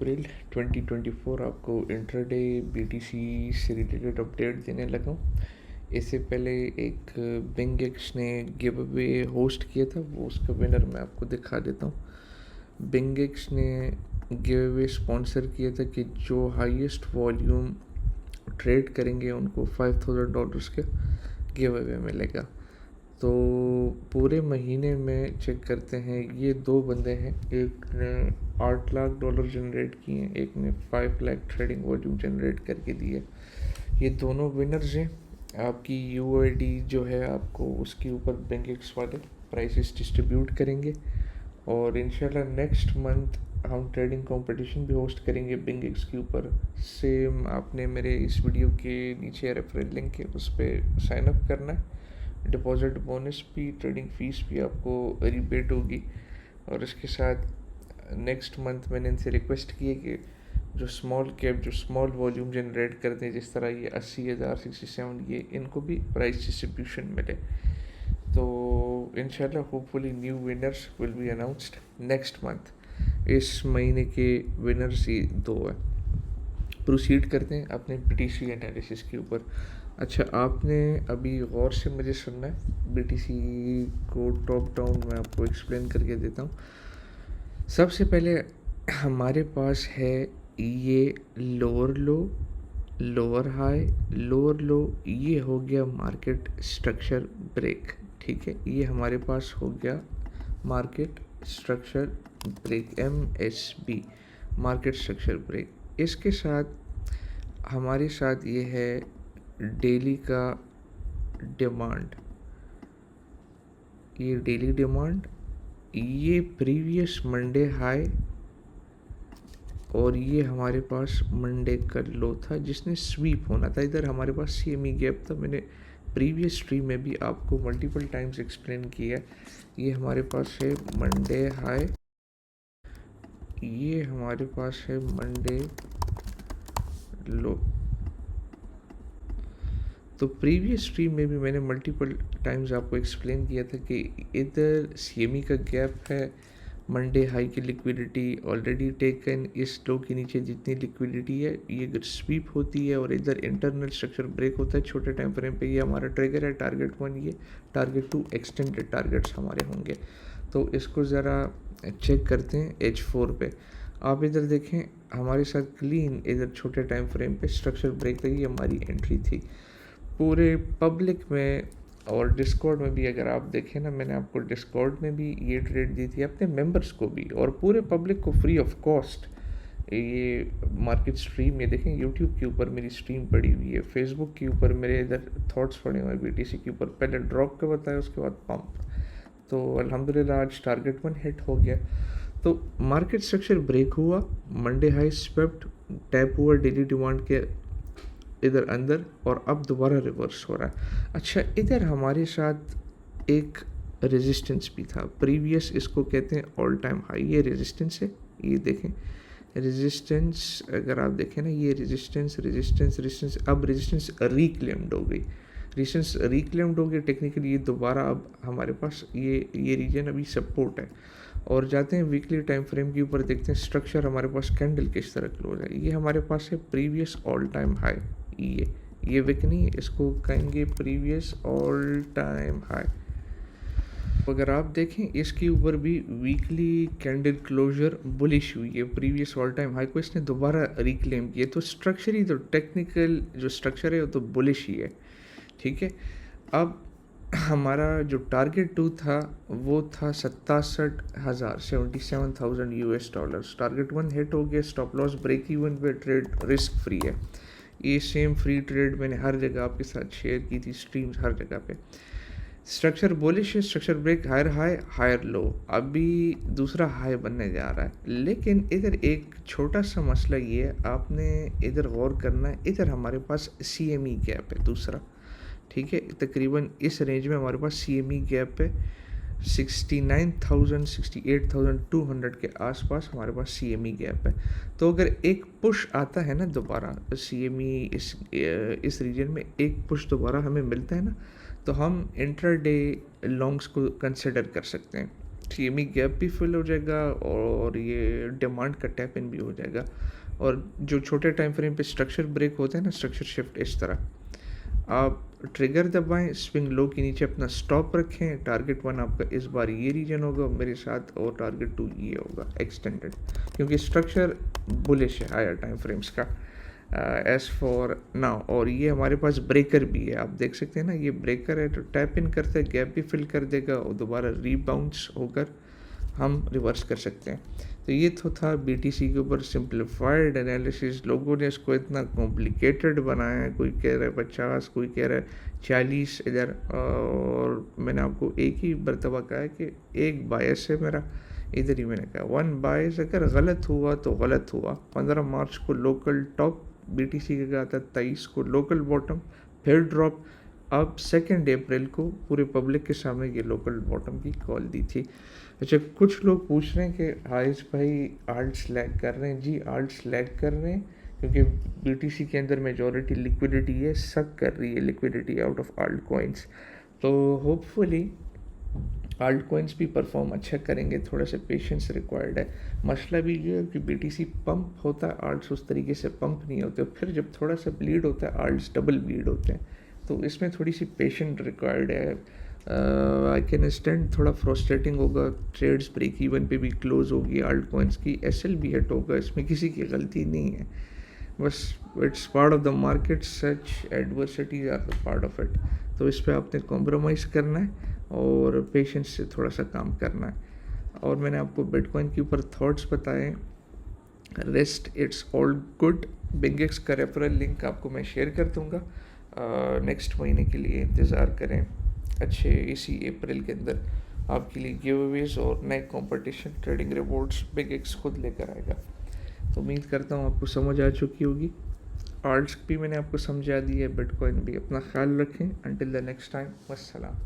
अप्रैल 2024 आपको intraday BTC से related update देने लगा हूँ। इससे पहले एक बिंगेक्स ने गिव अवे होस्ट किया था, वो उसका विनर मैं आपको दिखा देता हूँ। बिंगेक्स ने गिव अवे स्पॉन्सर किया था कि जो हाईएस्ट वॉल्यूम ट्रेड करेंगे उनको $5,000 का गिव अवे मिलेगा। तो पूरे महीने में चेक करते हैं, ये दो बंदे हैं, एक ने $8 लाख जनरेट किए, एक ने 5 लाख ट्रेडिंग वॉल्यूम जनरेट करके दिए। ये दोनों विनर्स हैं। आपकी यूआईडी जो है आपको उसके ऊपर बिंगेक्स वाले प्राइसेस डिस्ट्रीब्यूट करेंगे और इंशाल्लाह नेक्स्ट मंथ हम ट्रेडिंग कंपटीशन भी होस्ट करेंगे बिंगेक्स के ऊपर। सेम आपने मेरे इस वीडियो के नीचे रेफरल लिंक है, उस पर साइन अप करना है। डिपॉजिट बोनस भी, ट्रेडिंग फीस भी आपको रिबेट होगी। और इसके साथ नेक्स्ट मंथ मैंने इनसे रिक्वेस्ट की है कि जो स्मॉल कैप, जो स्मॉल वॉल्यूम जनरेट करते हैं, जिस तरह ये 80,000 67, ये इनको भी प्राइस डिस्ट्रीब्यूशन मिले। तो इंशाल्लाह hopefully new winners will be announced next month. इस महीने के विनर्स ही दो हैं। प्रोसीड करते हैं अपने बीटीसी एनालिसिस के ऊपर। अच्छा, आपने अभी गौर से मुझे सुनना है। बीटीसी को टॉप डाउन मैं आपको एक्सप्लेन करके देता हूँ। सबसे पहले हमारे पास है ये लोअर लो, लोअर हाई, लोअर लो, ये हो गया मार्केट स्ट्रक्चर ब्रेक। ठीक है, ये हमारे पास हो गया market structure break, MSB, market structure break. इसके साथ हमारे साथ ये है डेली का डिमांड, ये डेली डिमांड, ये प्रीवियस मंडे हाई और ये हमारे पास मंडे का लो था जिसने स्वीप होना था। इधर हमारे पास CME गैप था, मैंने प्रीवियस स्ट्रीम में भी आपको मल्टीपल टाइम्स एक्सप्लेन किया। ये हमारे पास है मंडे हाई, ये हमारे पास है मंडे लो। तो प्रीवियस स्ट्रीम में भी मैंने मल्टीपल टाइम्स आपको एक्सप्लेन किया था कि इधर CME का गैप है, मंडे हाई की लिक्विडिटी ऑलरेडी टेकन, इस लो के नीचे जितनी लिक्विडिटी है ये अगर स्वीप होती है और इधर इंटरनल स्ट्रक्चर ब्रेक होता है छोटे टाइम फ्रेम पे, ये हमारा ट्रिगर है टारगेट 1, ये टारगेट 2 एक्सटेंडेड टारगेट्स हमारे होंगे। तो इसको ज़रा चेक करते हैं H4 पे। आप इधर देखें, हमारे साथ क्लीन इधर छोटे टाइम फ्रेम पे स्ट्रक्चर ब्रेक था, ये हमारी एंट्री थी। पूरे पब्लिक में और डिस्कॉर्ड में भी अगर आप देखें ना, मैंने आपको डिस्कॉर्ड में भी ये ट्रेड दी थी अपने मेंबर्स को भी और पूरे पब्लिक को फ्री ऑफ कॉस्ट। ये मार्केट स्ट्रीम, ये देखें यूट्यूब के ऊपर मेरी स्ट्रीम पड़ी हुई है, फेसबुक के ऊपर मेरे इधर थॉट्स पड़े हुए हैं बीटीसी के ऊपर। पहले ड्रॉप का बताया, उसके बाद पंप। तो अल्हम्दुलिल्लाह आज टारगेट 1 हिट हो गया। तो मार्केट स्ट्रक्चर ब्रेक हुआ, मंडे हाई स्वेप्ट, टैप हुआ डेली डिमांड के इधर अंदर और अब दोबारा रिवर्स हो रहा है। अच्छा, इधर हमारे साथ एक रेजिस्टेंस भी था प्रीवियस, इसको कहते हैं ऑल टाइम हाई। ये रेजिस्टेंस है, ये देखें रेजिस्टेंस, अगर आप देखें ना, ये रेजिस्टेंस रेजिस्टेंस रेजिस्टेंस, अब रेजिस्टेंस रिक्लेम्ड हो गई, रेजिस्टेंस रिक्लेम्ड हो गई टेक्निकली। ये दोबारा अब हमारे पास ये रीजन अभी सपोर्ट है। और जाते हैं वीकली टाइम फ्रेम के ऊपर, देखते हैं स्ट्रक्चर हमारे पास कैंडल किस तरह क्लोज है। ये हमारे पास है प्रीवियस ऑल टाइम हाई, ये विक नहीं है, इसको कहेंगे प्रीवियस ऑल टाइम हाई। अगर आप देखें इसके ऊपर भी वीकली कैंडल क्लोजर बुलिश हुई है, प्रीवियस ऑल टाइम हाई को इसने दोबारा रिक्लेम किया। तो स्ट्रक्चरली तो टेक्निकल जो स्ट्रक्चर है वो तो बुलिश ही है। ठीक है, अब हमारा जो टारगेट 2 था वो था 67,000, $77,000। टारगेट 1 हिट हो गया, स्टॉप लॉस ब्रेक इवन पे, ट्रेड रिस्क फ्री है। ये सेम फ्री ट्रेड मैंने हर जगह आपके साथ शेयर की थी, स्ट्रीम्स हर जगह पे। स्ट्रक्चर बुलिश है, structure break, higher high higher low, अभी दूसरा हाई बनने जा रहा है। लेकिन इधर एक छोटा सा मसला ये है, आपने इधर गौर करना है, इधर हमारे पास CME गैप है दूसरा। ठीक है, तकरीबन इस रेंज में हमारे पास CME गैप है 69,000 68,200 के आसपास हमारे पास CME गैप है। तो अगर एक पुश आता है ना दोबारा CME इस रीजन में एक पुश दोबारा हमें मिलता है ना, तो हम इंट्राडे लॉन्ग्स को कंसिडर कर सकते हैं। सीएमई गैप भी फिल हो जाएगा और ये डिमांड का टैप इन भी हो जाएगा। और जो छोटे टाइम फ्रेम पे स्ट्रक्चर ब्रेक होते हैं ना, स्ट्रक्चर शिफ्ट इस तरह, आप ट्रिगर दबाएं, स्विंग लो के नीचे अपना स्टॉप रखें, टारगेट 1 आपका इस बार ये रीजन होगा मेरे साथ और टारगेट 2 ये होगा एक्सटेंडेड, क्योंकि स्ट्रक्चर बुलिश है हायर टाइम फ्रेम्स का एज फॉर नाउ। और ये हमारे पास ब्रेकर भी है, आप देख सकते हैं ना, ये ब्रेकर है तो टैप इन करते हैं, गैप भी फिल कर देगा और दोबारा रीबाउंस होकर हम रिवर्स कर सकते हैं। तो ये तो था बीटीसी के ऊपर सिंप्लीफाइड एनालिसिस। लोगों ने इसको इतना कॉम्प्लिकेटेड बनाया है, कोई कह रहा है 50, कोई कह रहा है 40 इधर, और मैंने आपको एक ही मरतबा कहा है कि एक बायस है मेरा, इधर ही मैंने कहा 1 बायस, अगर गलत हुआ तो गलत हुआ। 15 मार्च को लोकल टॉप बीटीसी का गया था, 23 को लोकल बॉटम, फिर ड्रॉप। अब 2 अप्रैल को पूरे पब्लिक के सामने ये लोकल बॉटम की कॉल दी थी। अच्छा, कुछ लोग पूछ रहे हैं कि हारिस भाई आल्ट्स लैग कर रहे हैं। जी, आल्ट्स लैग कर रहे हैं क्योंकि बीटीसी के अंदर मेजॉरिटी लिक्विडिटी है, सक कर रही है liquidity out of alt coins. तो होपफुली आल्ट कॉइन्स भी परफॉर्म अच्छा करेंगे, थोड़ा सा पेशेंस रिक्वायर्ड है। मसला भी ये है कि बीटीसी पंप होता है, आल्ट्स उस तरीके से पंप नहीं होते, फिर जब थोड़ा सा ब्लीड होता है आल्ट्स डबल ब्लीड होते हैं, तो इसमें थोड़ी सी पेशेंट रिक्वायर्ड है। आई कैन स्टैंड, थोड़ा फ्रस्ट्रेटिंग होगा, ट्रेड्स ब्रेक इवन पे भी क्लोज होगी आल्ट कॉइन्स की, एसएल भी हिट होगा, इसमें किसी की गलती नहीं है, बस it's part of the market, such adversities are the part of it. तो इस पर आपने कॉम्प्रोमाइज़ करना है और पेशेंस से थोड़ा सा काम करना है। और मैंने आपको बिटकॉइन के ऊपर थॉट्स बताए, रेस्ट इट्स ऑल गुड। बिगेक्स का रेफरल लिंक आपको मैं शेयर कर दूँगा, नेक्स्ट महीने के लिए इंतज़ार करें। अच्छे इसी अप्रैल के अंदर आपके लिए गिवअवेज और नए कंपटीशन ट्रेडिंग रिवॉर्ड्स बिगेक्स खुद लेकर आएगा। तो उम्मीद करता हूँ आपको समझ आ चुकी होगी। आल्ट्स भी मैंने आपको समझा दी है, बिटकॉइन भी। अपना ख्याल रखें, अंटिल द नेक्स्ट टाइम, वस्सलाम।